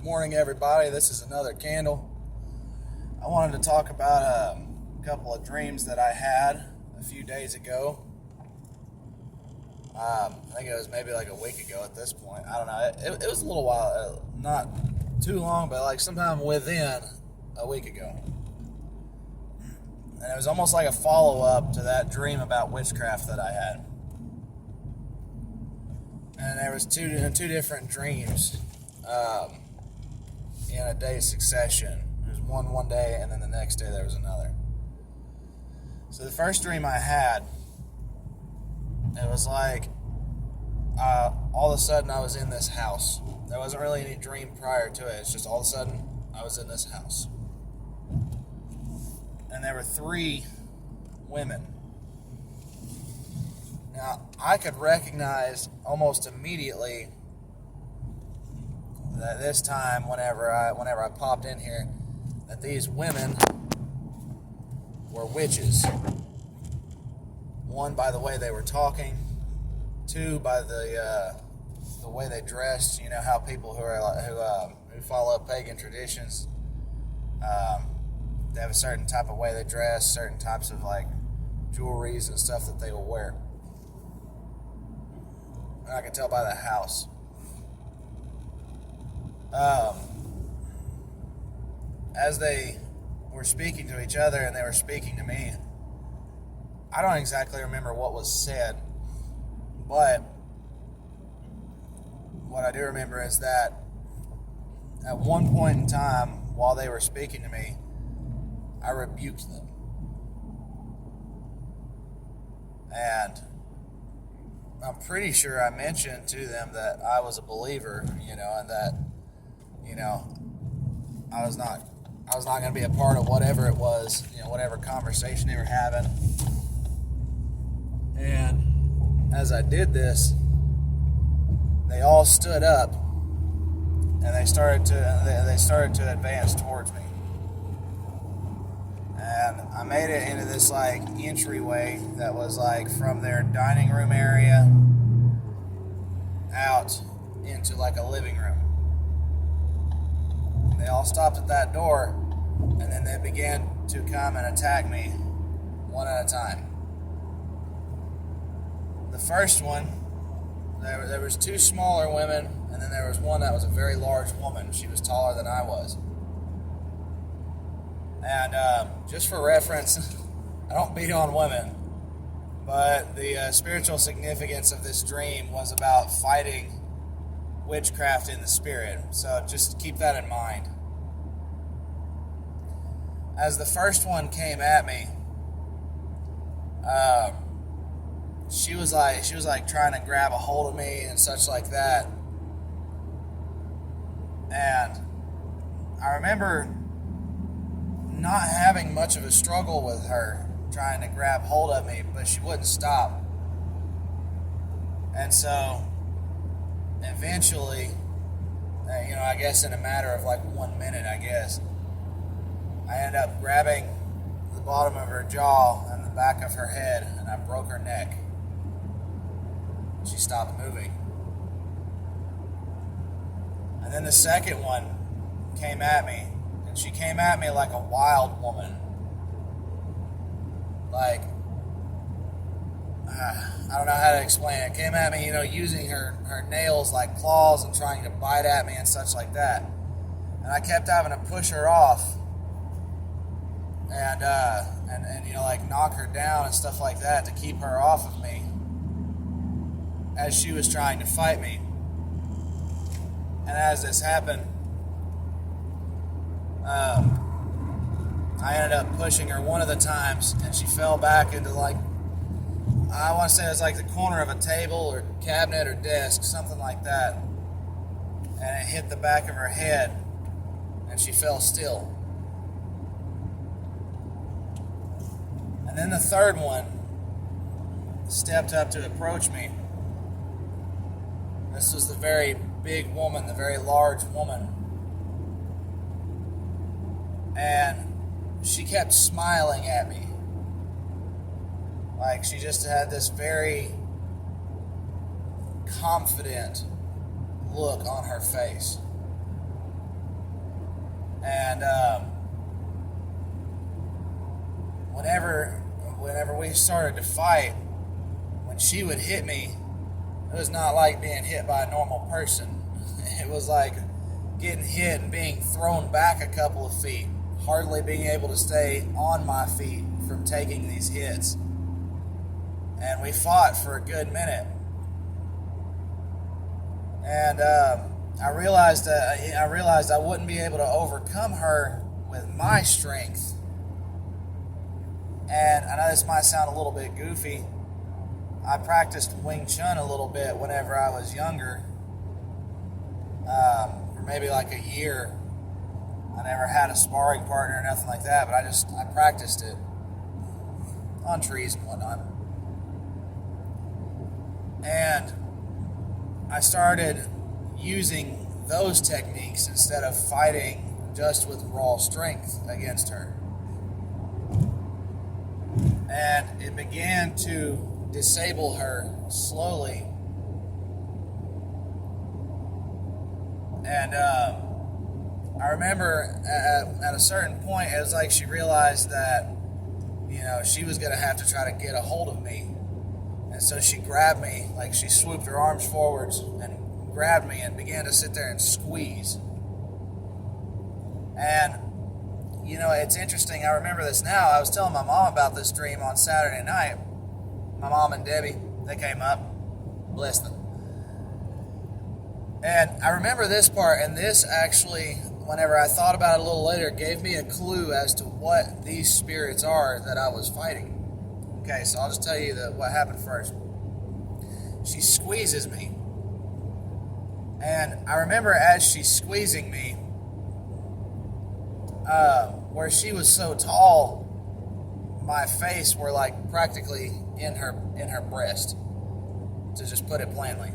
Morning, everybody. This is another candle. I wanted to talk about a couple of dreams that I had a few days ago. I think it was maybe like a week ago at this point. I don't know. It was a little while, not too long, but like sometime within a week ago. And it was almost like a follow-up to that dream about witchcraft that I had. And there was two different dreams in a day's succession. There was one day, and then the next day there was another. So the first dream I had, it was like all of a sudden I was in this house. There wasn't really any dream prior to it. It's just all of a sudden I was in this house. And there were 3 women. Now, I could recognize almost immediately that this time, whenever I popped in here, that these women were witches. 1, by the way they were talking. 2, by the way they dressed. You know how people who follow pagan traditions, they have a certain type of way they dress, certain types of like jewelries and stuff that they will wear. And I can tell by the house. As they were speaking to each other and they were speaking to me, I don't exactly remember what was said, but what I do remember is that at one point in time, while they were speaking to me, I rebuked them. And I'm pretty sure I mentioned to them that I was a believer, and that, I was not going to be a part of whatever it was, whatever conversation they were having. And as I did this, they all stood up and they started to advance towards me. And I made it into this like entryway that was like from their dining room area out into like a living room. They all stopped at that door, and then they began to come and attack me one at a time. The first one, there was 2 smaller women, and then there was one that was a very large woman. She was taller than I was. And just for reference, I don't beat on women, but the spiritual significance of this dream was about fighting witchcraft in the spirit. So just keep that in mind. As the first one came at me, she was like trying to grab a hold of me and such like that. And I remember not having much of a struggle with her trying to grab hold of me, but she wouldn't stop. And so eventually, I guess in a matter of like 1 minute, I ended up grabbing the bottom of her jaw and the back of her head, and I broke her neck. She stopped moving. And then the second one came at me, and she came at me like a wild woman. Like, I don't know how to explain it. Came at me, using her nails like claws and trying to bite at me and such like that. And I kept having to push her off and like knock her down and stuff like that to keep her off of me as she was trying to fight me. And as this happened, I ended up pushing her one of the times, and she fell back into like, I want to say it was like the corner of a table or cabinet or desk, something like that. And it hit the back of her head, and she fell still. And then the third one stepped up to approach me. This was the very big woman, the very large woman. And she kept smiling at me. Like she just had this very confident look on her face. And whenever we started to fight, when she would hit me, it was not like being hit by a normal person. It was like getting hit and being thrown back a couple of feet, hardly being able to stay on my feet from taking these hits. And we fought for a good minute. And I realized I wouldn't be able to overcome her with my strength. And I know this might sound a little bit goofy. I practiced Wing Chun a little bit whenever I was younger. For maybe like a year. I never had a sparring partner or nothing like that, but I practiced it on trees and whatnot. And I started using those techniques instead of fighting just with raw strength against her. And it began to disable her slowly. And I remember at a certain point, it was like she realized that, she was going to have to try to get a hold of me. And so she grabbed me, like she swooped her arms forwards and grabbed me and began to sit there and squeeze. And, it's interesting. I remember this now. I was telling my mom about this dream on Saturday night. My mom and Debbie, they came up. Bless them. And I remember this part, and this actually, whenever I thought about it a little later, gave me a clue as to what these spirits are that I was fighting. Okay, so I'll just tell you what happened first. She squeezes me. And I remember as she's squeezing me, where she was so tall, my face were like practically in her breast, to just put it plainly.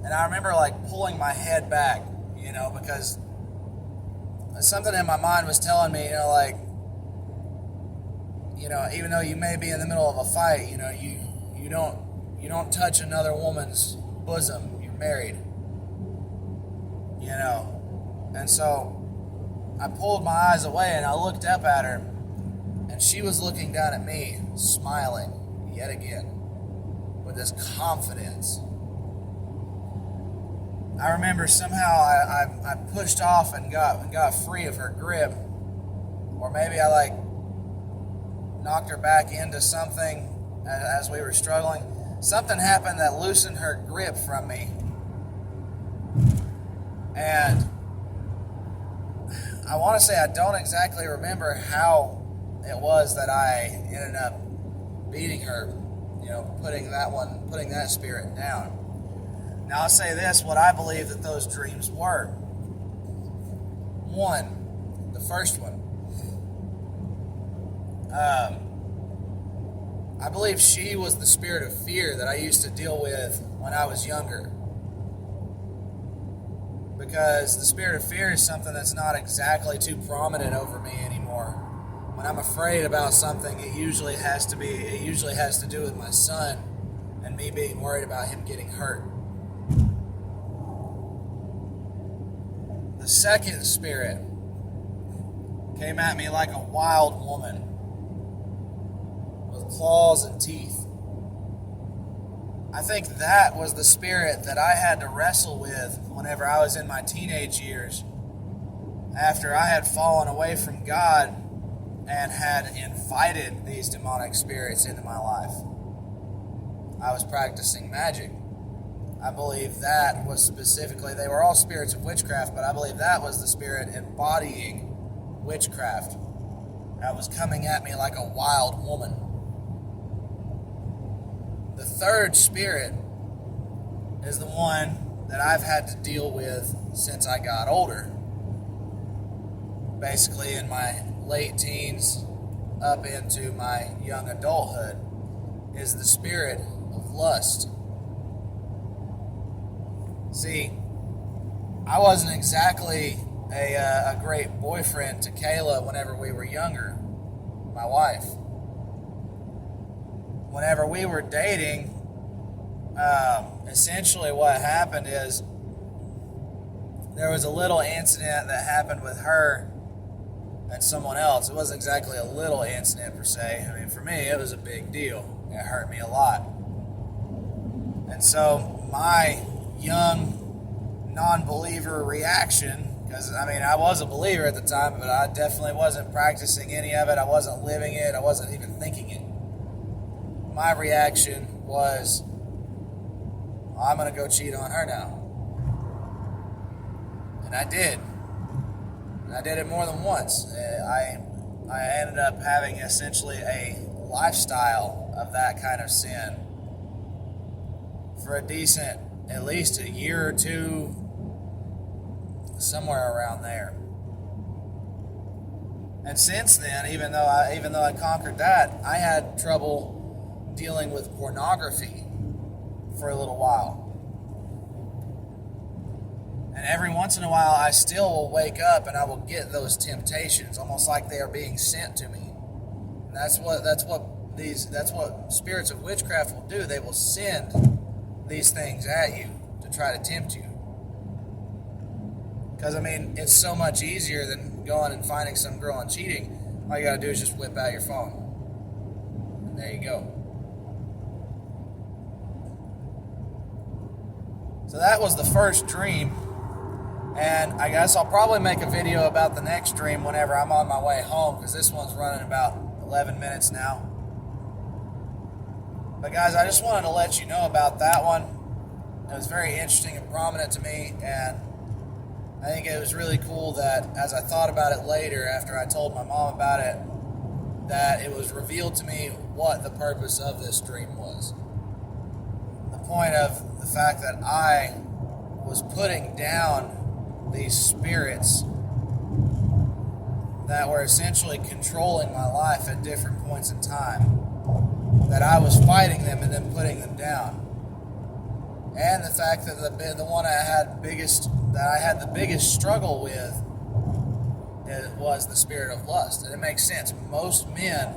And I remember like pulling my head back, because something in my mind was telling me, even though you may be in the middle of a fight, you don't touch another woman's bosom. You're married. And so I pulled my eyes away and I looked up at her, and she was looking down at me, smiling yet again with this confidence. I remember somehow I pushed off and got free of her grip, or maybe I knocked her back into something as we were struggling. Something happened that loosened her grip from me. And I want to say I don't exactly remember how it was that I ended up beating her, putting that spirit down. Now I'll say this, what I believe that those dreams were. One, the first one. I believe she was the spirit of fear that I used to deal with when I was younger. Because the spirit of fear is something that's not exactly too prominent over me anymore. When I'm afraid about something, it usually has to do with my son and me being worried about him getting hurt. The second spirit came at me like a wild woman with claws and teeth. I think that was the spirit that I had to wrestle with whenever I was in my teenage years, after I had fallen away from God and had invited these demonic spirits into my life. I was practicing magic. I believe that was specifically, they were all spirits of witchcraft, but I believe that was the spirit embodying witchcraft that was coming at me like a wild woman. The third spirit is the one that I've had to deal with since I got older. Basically in my late teens up into my young adulthood, is the spirit of lust. See, I wasn't exactly a great boyfriend to Kayla whenever we were younger, my wife. Whenever we were dating, essentially what happened is there was a little incident that happened with her and someone else. It wasn't exactly a little incident per se. I mean, for me, it was a big deal. It hurt me a lot. And so my young non-believer reaction, because I mean, I was a believer at the time, but I definitely wasn't practicing any of it. I wasn't living it. I wasn't even thinking it. My reaction was, I'm going to go cheat on her now. And I did. And I did it more than once. I ended up having essentially a lifestyle of that kind of sin for a decent, at least a year or two, somewhere around there. And since then, even though I conquered that, I had trouble dealing with pornography for a little while. And every once in a while, I still will wake up and I will get those temptations, almost like they are being sent to me. And that's what spirits of witchcraft will do. They will send these things at you to try to tempt you. Because I mean, it's so much easier than going and finding some girl and cheating. All you gotta do is just whip out your phone, and there you go. So that was the first dream. And I guess I'll probably make a video about the next dream whenever I'm on my way home, because this one's running about 11 minutes now. But guys, I just wanted to let you know about that one. It was very interesting and prominent to me, and I think it was really cool that as I thought about it later, after I told my mom about it, that it was revealed to me what the purpose of this dream was. The point of the fact that I was putting down these spirits that were essentially controlling my life at different points in time, that I was fighting them and then putting them down. And the fact that the one I had the biggest struggle with was the spirit of lust. And it makes sense. Most men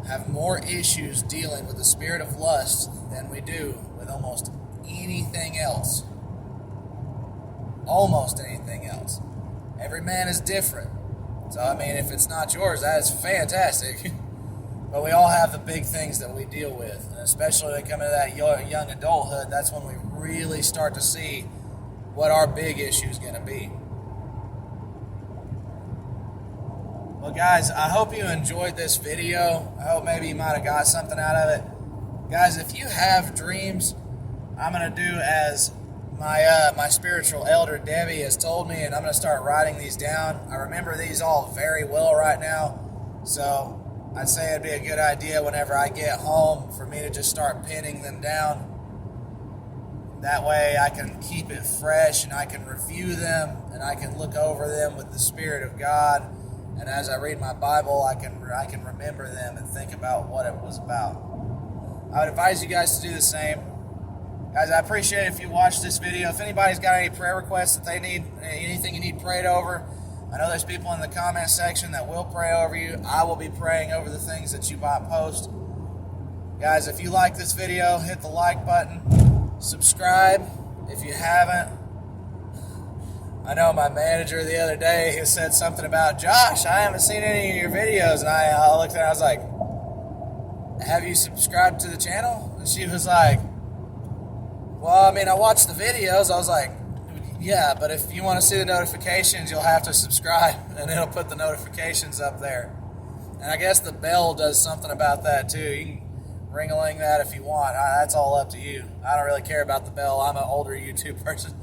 have more issues dealing with the spirit of lust than we do with almost anything else. Almost anything else. Every man is different. So, I mean, if it's not yours, that is fantastic. But we all have the big things that we deal with. And especially when we come into that young adulthood, that's when we really start to see what our big issue is going to be. Well, guys, I hope you enjoyed this video. I hope maybe you might have got something out of it. Guys, if you have dreams, I'm going to do as my spiritual elder Debbie has told me, and I'm going to start writing these down. I remember these all very well right now, so I'd say it'd be a good idea whenever I get home for me to just start pinning them down. That way I can keep it fresh and I can review them and I can look over them with the Spirit of God. And as I read my Bible, I can remember them and think about what it was about. I would advise you guys to do the same. Guys, I appreciate it if you watch this video. If anybody's got any prayer requests that they need, anything you need prayed over, I know there's people in the comment section that will pray over you. I will be praying over the things that you might post. Guys, if you like this video, hit the like button. Subscribe if you haven't. I know my manager the other day, he said something about, Josh, I haven't seen any of your videos. And I looked at her, I was like, have you subscribed to the channel? And she was like, well, I mean, I watched the videos. I was like, yeah, but if you want to see the notifications, you'll have to subscribe, and it'll put the notifications up there. And I guess the bell does something about that, too. You can ring-a-ling that if you want. That's all up to you. I don't really care about the bell. I'm an older YouTube person.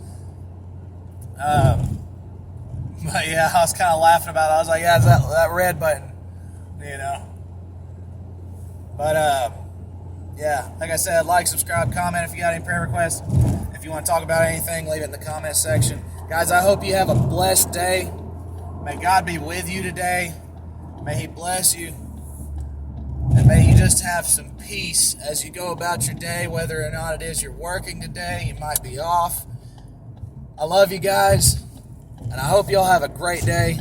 But, yeah, I was kind of laughing about it. I was like, yeah, it's that red button, you know. But, yeah, like I said, like, subscribe, comment if you got any prayer requests. If you want to talk about anything, leave it in the comment section. Guys, I hope you have a blessed day. May God be with you today. May He bless you. And may you just have some peace as you go about your day, whether or not it is you're working today, you might be off. I love you guys, and I hope you all have a great day.